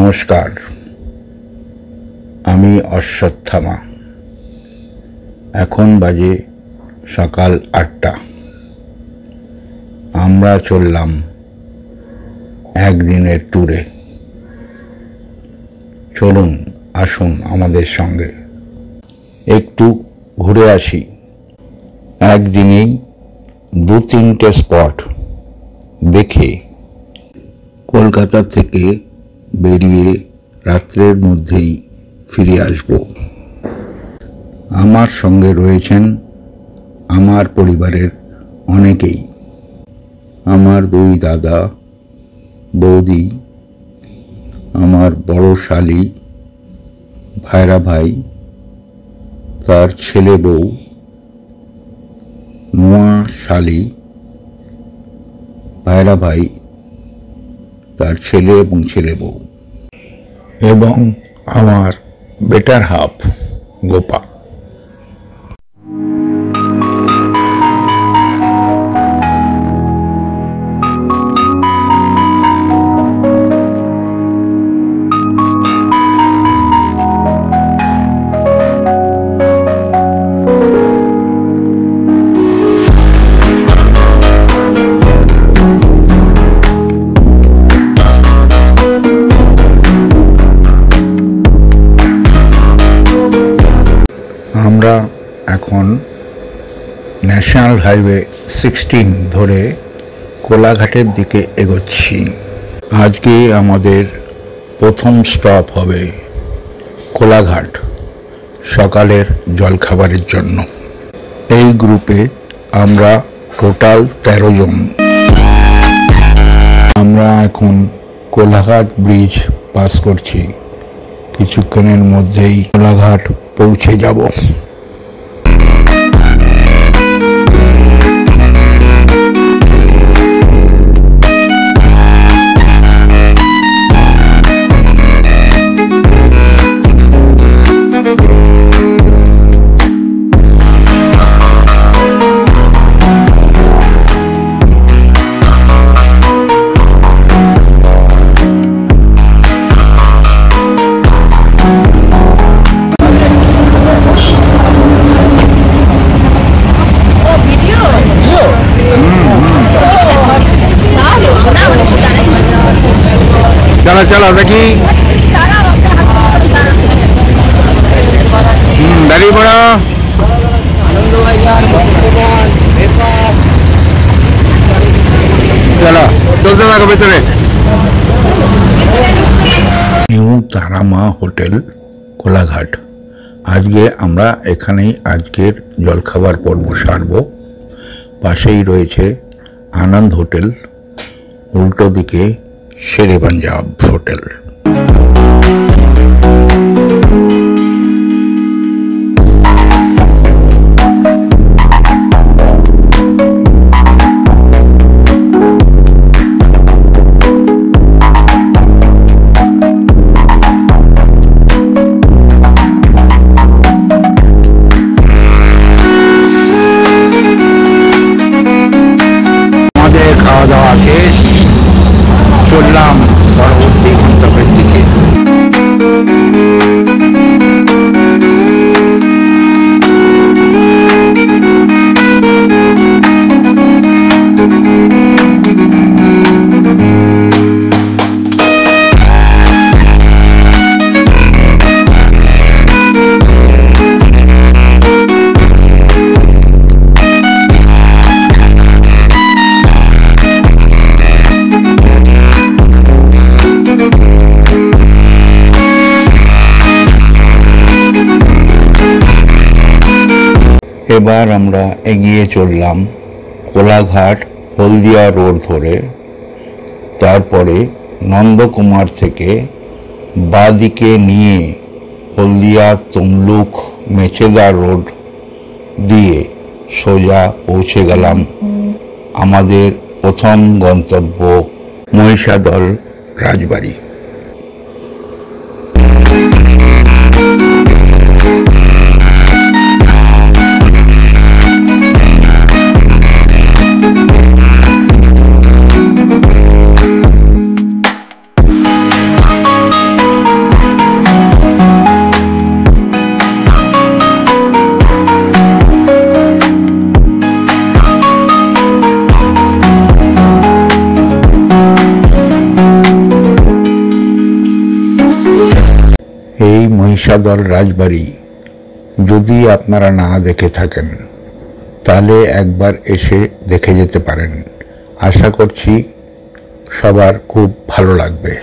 নমস্কার, আমি অশ্বত্থামা। এখন বাজে সকাল 8টা। আমরা চললাম একদিনের ট্যুরে। চলুন, আসুন আমাদের সঙ্গে একটু ঘুরে আসি। একদিনেই 2-3টে স্পট দেখে কলকাতা থেকে বেরিয়ে রাত্রের মধ্যেই ফিরে আসব। আমার সঙ্গে রয়েছেন আমার পরিবারের অনেকেই। আমার 2 দাদা, বৌদি, আমার বড় শালি, ভাইরা ভাই, তার ছেলে বউ, নোয়া শালি, ভাইরা ভাই, তার ছেলে এবং ছেলে বউ, এবং আমার বেটার হাফ গোপা। আমরা এখন ন্যাশনাল হাইওয়ে 16 ধরে কোলাঘাটের দিকে এগোচ্ছি। আজকে আমাদের প্রথম স্টপ হবে কোলাঘাট, সকালের জলখাবারের জন্য। এই গ্রুপে আমরা টোটাল 13 জন। আমরা এখন কোলাঘাট ব্রিজ পাস করছি। কিছুক্ষণের মধ্যেই কোলাঘাট পৌঁছে যাব। चलो चलो देखी दाढ़ी बड़ा चलो चलते থাকো ভেতরে। New Tara Maa hotel, Kolaghat. আজকে আমরা এখানেই আজকের জলখাবার পর্ব সারব। পাশেই রয়েছে আনন্দ হোটেল, উল্টো দিকে শেরে পাঞ্জাব হোটেল। আমাদের খাওয়া দাওয়া শেষ, চললাম পরবর্তী গন্তব্যের দিকে। এবার আমরা এগিয়ে চললাম কোলাঘাট হলদিয়া রোড ধরে। তারপরে নন্দকুমার থেকে বাঁদিকে নিয়ে হলদিয়া তমলুক মেচেদা রোড দিয়ে সোজা পৌঁছে গেলাম আমাদের প্রথম গন্তব্য মহিষাদল রাজবাড়ি। মহিষাদল রাজবাড়ি যদি আপনারা না দেখে থাকেন তাহলে একবার এসে দেখে যেতে পারেন। আশা করছি সবার খুব ভালো লাগবে।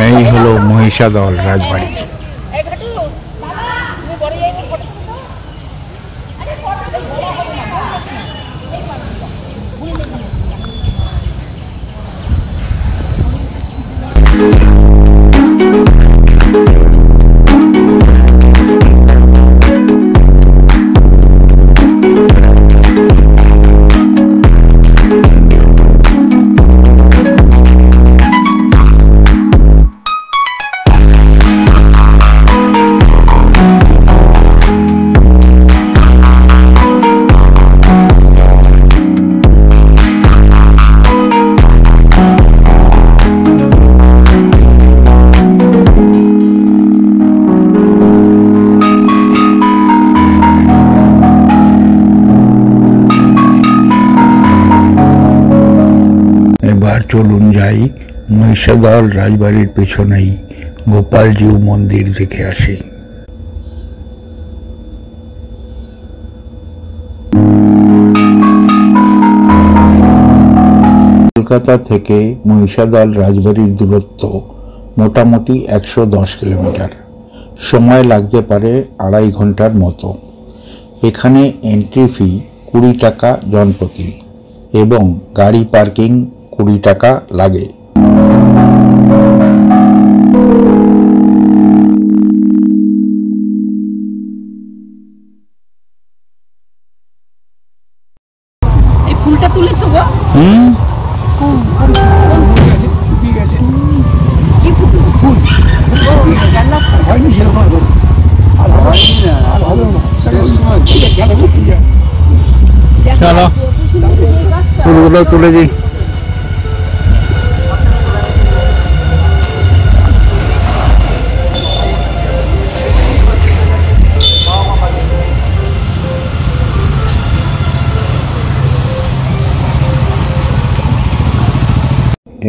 এই হলো মহিষাদল রাজবাড়ি। এবার চলুন যাই মহিষাদল রাজবাড়ির পেছনেই গোপালজিউ মন্দির দেখে আসি। কলকাতা থেকে মহিষাদল রাজবাড়ির দূরত্ব মোটামুটি 110 কিলোমিটার। সময় লাগতে পারে 2.5 ঘন্টার মতো। এখানে এন্ট্রি ফি 20 টাকা জনপ্রতি এবং গাড়ি পার্কিং 20 টাকা লাগে। এই ফুলটা তুলেছো গো? চলো ফুলগুলো তুলে দিই।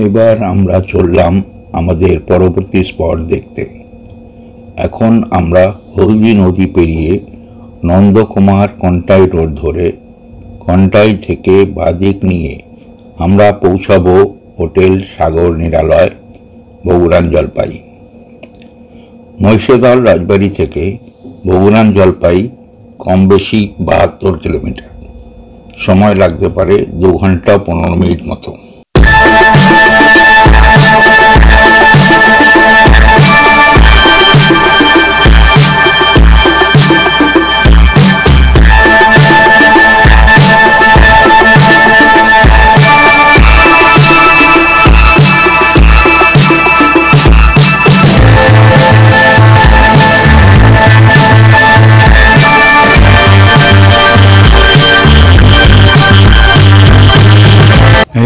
এবার আমরা চললাম আমাদের পরবর্তী স্পট দেখতে। এখন আমরা হলদি নদী পেরিয়ে নন্দকুমার কন্টাই রোড ধরে কন্টাই থেকে বাদিক নিয়ে আমরা পৌঁছাবো হোটেল সাগর নিরালয়, বগুড়ান জলপাই। মহিষাদল রাজবাড়ি থেকে বগুড়ান জলপাই কম বেশি 72 কিলোমিটার। সময় লাগতে পারে 2 ঘন্টা 15 মিনিট মতো।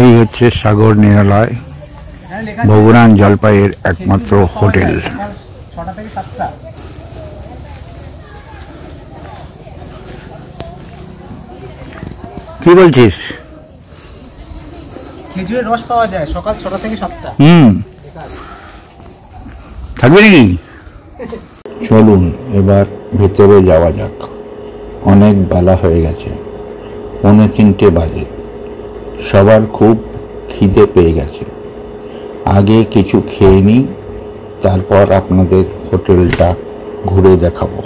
এই হচ্ছে সাগর নিরালয়, বগুড়ান জলপাইয়ের একমাত্র হোটেল। কি বলছিস? খেজুরের রস পাওয়া যায় সকাল 6টা থেকে 7টা। থাকবে নাকি? চলুন এবার ভেতরে যাওয়া যাক। অনেক বেলা হয়ে গেছে, 2:45 বাজে। সবার খুব খিদে পেয়ে গেছে। আগে কিছু খেয়ে নিই, তারপর আপনাদের হোটেলটা ঘুরে দেখাবো।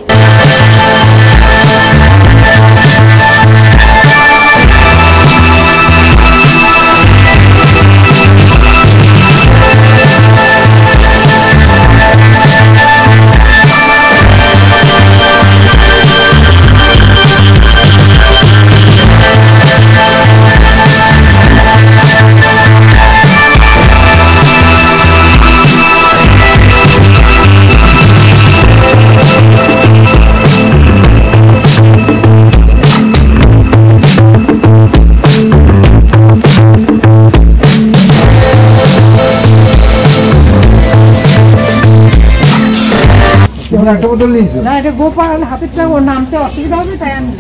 একটা বোতল নিয়েছো? না এটা গোপাল হাতেরটা ওর নামতে অসুবিধা হবে তাই আমি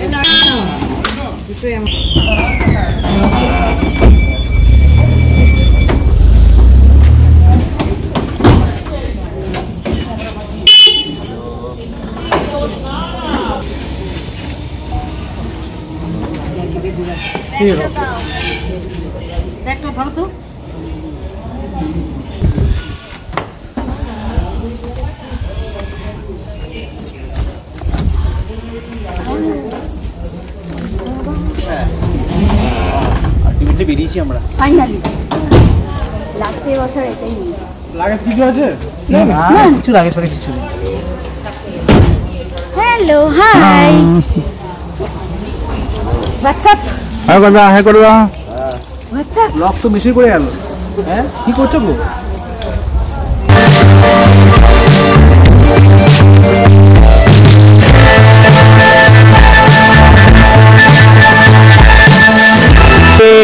একটা ধরো তো। আলটিমেটলি বেরিয়েছি আমরা। ফাইনালি লাস্টের বছর এটাই নিই। লাগেজ কিছু আছে? না কিছু লাগেজ ফাগেজ কিছু নেই। হ্যালো হাই হোয়াটসঅ্যাপ হ্যাঁ কথা হ্যাঁ করবা হোয়াটসঅ্যাপ লক তো মিশে করে গেল। হ্যাঁ কি করছো গো?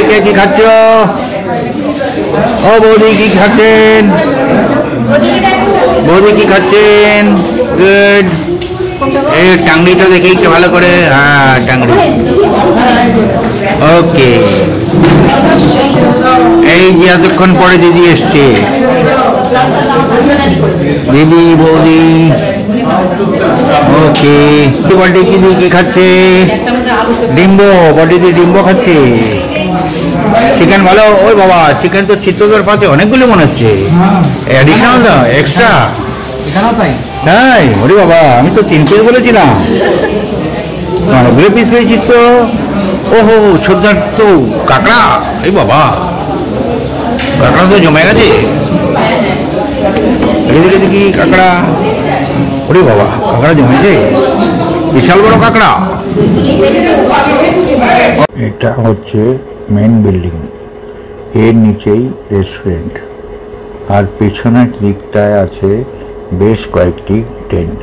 কে কি খাচ্ছ? ও বৌদি কি খাচ্ছেন? বৌদি কি খাচ্ছেন? গুড। এই টাংড়িটা দেখে একটু ভালো করে। হ্যাঁ টাংড়ি। ওকে। এই যে এতক্ষণ পরে দিদি এসছে। দিদি বৌদি। ওকে। বডি কি দিয়ে কি খাচ্ছে? ডিম্বো। বডি দিয়ে ডিম্বো খাচ্ছে। চিকেন ভালো? ওই বাবা চিকেন তো চিত্তদার পাতে অনেকগুলো মনে হচ্ছে। অ্যাডিশনাল দাও এক্সট্রা। এখানেও তাই? তাই? ওরে বাবা আমি তো 3 পিস বলেছিলাম। অনেকগুলো পিস পেয়েছি তো। ওহো ছোটদার তো কাঁকড়া। এই বাবা কাঁকড়া তো জমে গেছে। এদিকে দেখি কাঁকড়া। ওরে বাবা কাঁকড়া জমেছে, বিশাল বড় কাঁকড়া। এটা হচ্ছে মেন বিল্ডিং, এর নিচেই রেস্টুরেন্ট, আর পেছনের দিকটায় আছে বেশ কয়েকটি টেন্ট।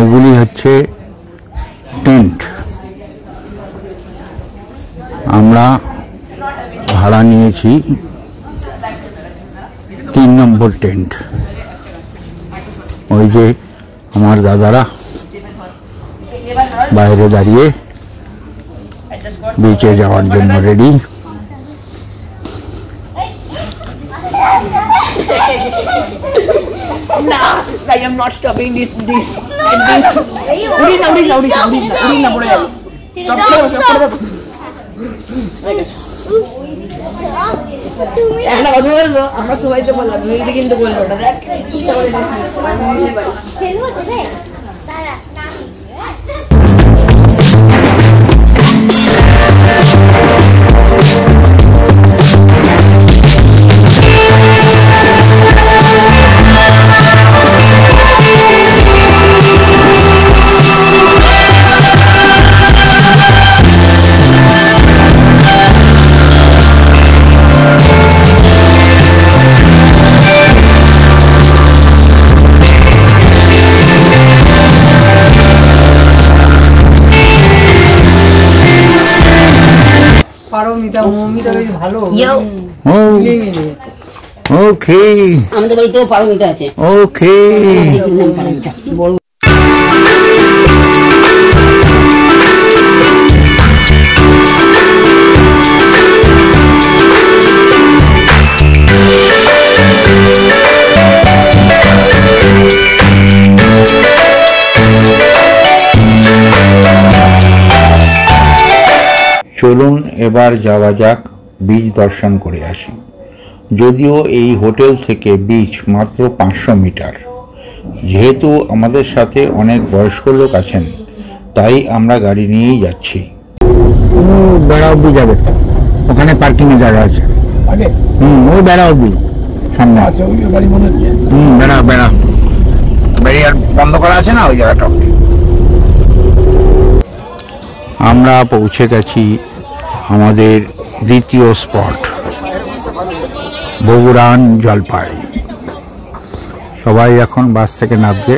এগুলি হচ্ছে টেন্ট। আমরা ভাড়া নিয়েছি 3 নম্বর টেন্ট। ওই যে আমার দাদারা বাইরে দাঁড়িয়ে বিচে যাওয়ার জন্য ready. I am not stopping this. উড়ি না পড়ে যাবে। সব পড়ে যাবে। একটা কথা বলবো, আমরা সবাই তো বললাম মিউজিক কিন্তু বললো না। দেখ ইচ্ছা করে খেলবো তো রে তারা পারমিতা মমিতা বেশ ভালো। ওকে আমাদের বাড়িতেও পারমিতা আছে। ওকে বড় চলুন এবার যাওয়া যাক বিচ দর্শন করে আসি। যদিও এই হোটেল থেকে বিচ মাত্র 500 মিটার। যেহেতু আমাদের সাথে অনেক বয়স্ক লোক আছেন, তাই আমরা গাড়ি নিয়েই যাচ্ছি। বেড়া অব্দি যাবে, ওখানে পার্কিংয়ের জায়গা আছে। ওই বেড়া অব্দি সামনে আছে। বেড়া বেড়া বেড়িয়ার বন্ধ করা আছে না, ওই জায়গাটা অব্দি। আমরা পৌঁছে গেছি আমাদের দ্বিতীয় স্পট, বগুড়ান জলপাই। সবাই এখন বাস থেকে নামছে।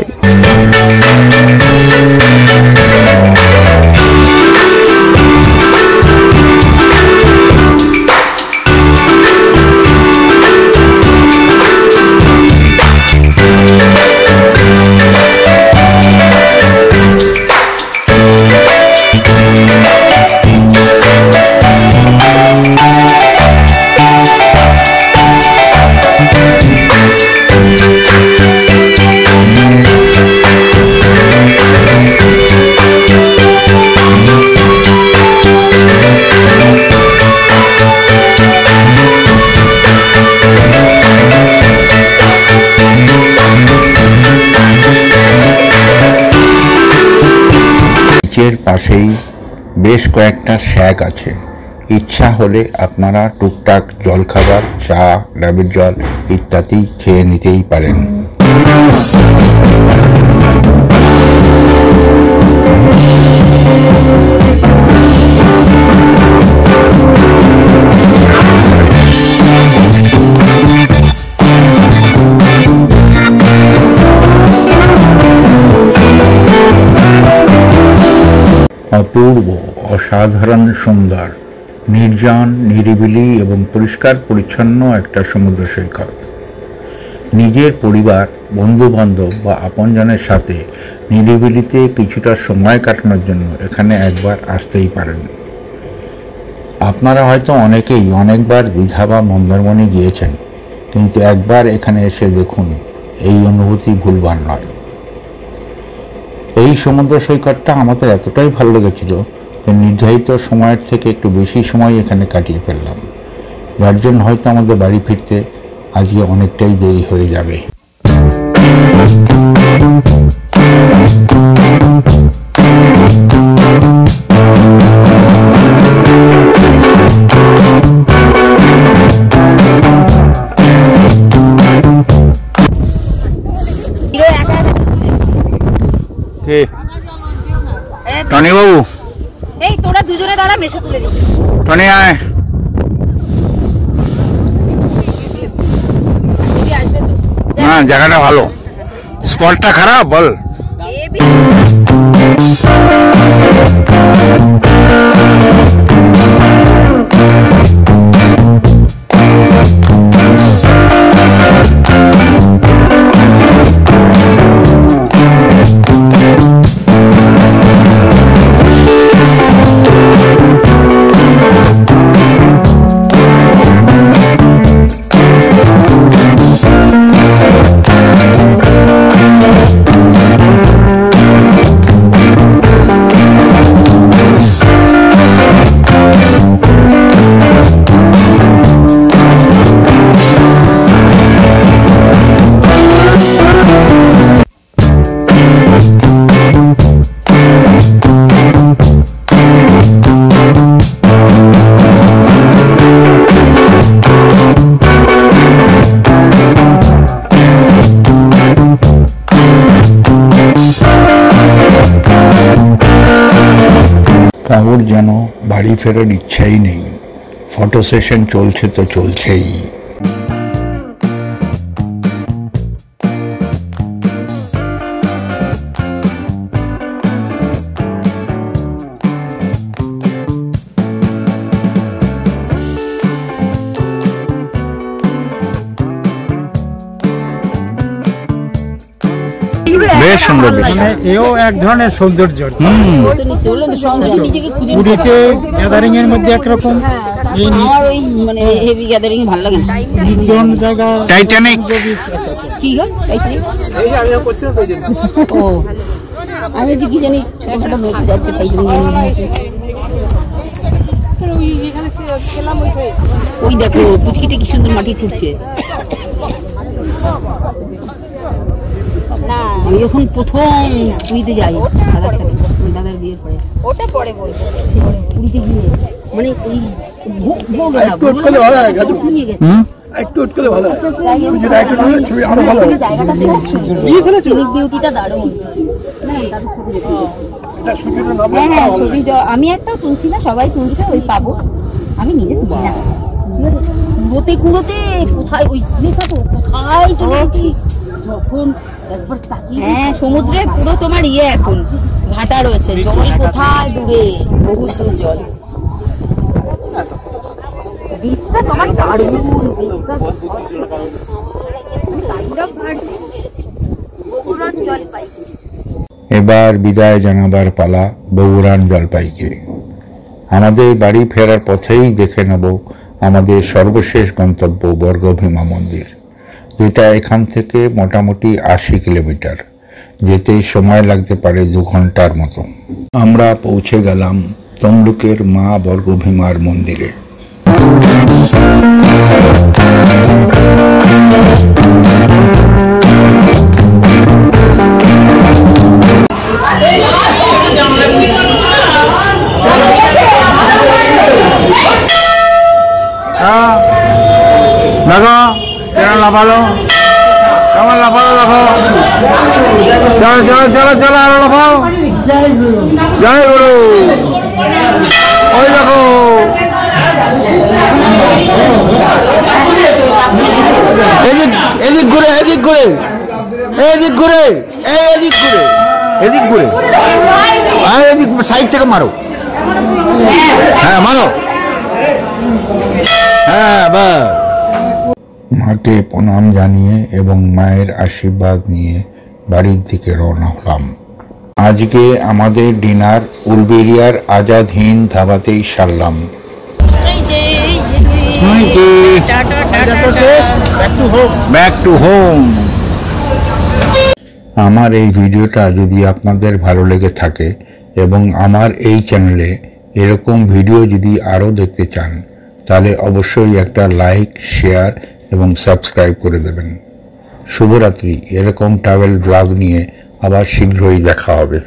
বিচের পাশেই বেশ কয়েকটা শ্যাক আছে। ইচ্ছা হলে আপনারা টুকটাক জলখাবার, চা, ডাবের জল ইত্যাদি খেয়ে নিতেই পারেন। অপূর্ব, অসাধারণ সুন্দর, নির্জন, নিরিবিলি এবং পরিষ্কার পরিচ্ছন্ন একটা সমুদ্র সৈকত। নিজের পরিবার, বন্ধুবান্ধব বা আপনজনের সাথে নিরিবিলিতে কিছুটা সময় কাটানোর জন্য এখানে একবার আসতেই পারেন। আপনারা হয়তো অনেকেই অনেকবার দীঘা বা মন্দারমণি গিয়েছেন, কিন্তু একবার এখানে এসে দেখুন, এই অনুভূতি ভুলবার নয়। এই সমুদ্র সৈকতটা আমাদের এতটাই ভালো লেগেছিল যে নির্ধারিত সময়ের থেকে একটু বেশি সময় এখানে কাটিয়ে ফেললাম, যার জন্য হয়তো আমাদের বাড়ি ফিরতে আজকে অনেকটাই দেরি হয়ে যাবে। টনি বাবু, এই তোরা দুজনে দাঁড়া, মেশো তুলে দিই। টনি আয়। না, জায়গাটা ভালো, স্পটটা খারাপ বল। কারোর যেন বাড়ি ফেরার ইচ্ছাই নেই। ফটো সেশন চলছে তো চলছেই। বেশ সুন্দর, এও এক ধরনের সৌন্দর্য। পুরীতে গ্যাদারিং এর মধ্যে একরকম, আমার ওই মানে হেভি গ্যাদারিং ভালো লাগে না। নির্জন জায়গা, টাইটানিক। কি গো টাইটানিক? ও আমি যে কি জানি ছোটখাটো মেয়ে যাচ্ছে টাইটানিক। ওই দেখো পুচকিটা কি সুন্দর মাটি খুঁড়ছে। আমি যখন প্রথম পুরীতে যাই দাদার সাথে, দাদার বিয়ের পরে, ওটা পরে বলবো। পুরীতে গিয়ে মানে ওই আমি একটা তুলছি না, সবাই তুলছে, ওই পাবো, আমি নিজে তুলি না। কুড়োতে কুড়োতে কোথায় ওই কোথায় চলে গেছি যখন একবার তাকিয়ে। হ্যাঁ, সমুদ্রে পুরো তোমার এখন ভাটা রয়েছে, জল কোথায় দূরে, বহু দূর জল। বীজটা তোমার দারুণ, এবার বিদায় জানাবার পালা বগুড়ান জলপাইকে। আমাদের বাড়ি ফেরার পথেই দেখে নেব আমাদের সর্বশেষ গন্তব্য বর্গভীমা মন্দির, যেটা এখান থেকে মোটামুটি 80 কিলোমিটার। যেতে সময় লাগতে পারে 2 ঘন্টার মতো। আমরা পৌঁছে গেলাম তমলুকের মা বর্গভীমার মন্দিরে। লাফালো, কেমন লাফালো দেখো। চলো চলো চলো চলো আরো লাফাও। জয় গুরু। ওই দেখো এদিক এদিক ঘুরে এদিক ঘুরে এদিক ঘুরে এদিক ঘুরে এদিক ঘুরে আর এদিক সাইড থেকে মারো। হ্যাঁ মারো। হ্যাঁ বাস। মাকে প্রণাম জানিয়ে এবং মায়ের আশীর্বাদ নিয়ে বাড়ির দিকে রওনা হলাম। আজকে আমাদের ডিনার উলবেরিয়ার আজাদ হিন্দ ধাবাতেই সারলাম। Back to home. আমার এই ভিডিওটা যদি আপনাদের ভালো লেগে থাকে এবং আমার এই চ্যানেলে এরকম ভিডিও যদি আরও দেখতে চান তাহলে অবশ্যই একটা লাইক, শেয়ার এবং সাবস্ক্রাইব করে দেবেন। শুভরাত্রি। এরকম ট্রাভেল ব্লগ নিয়ে আবার শীঘ্রই দেখা হবে।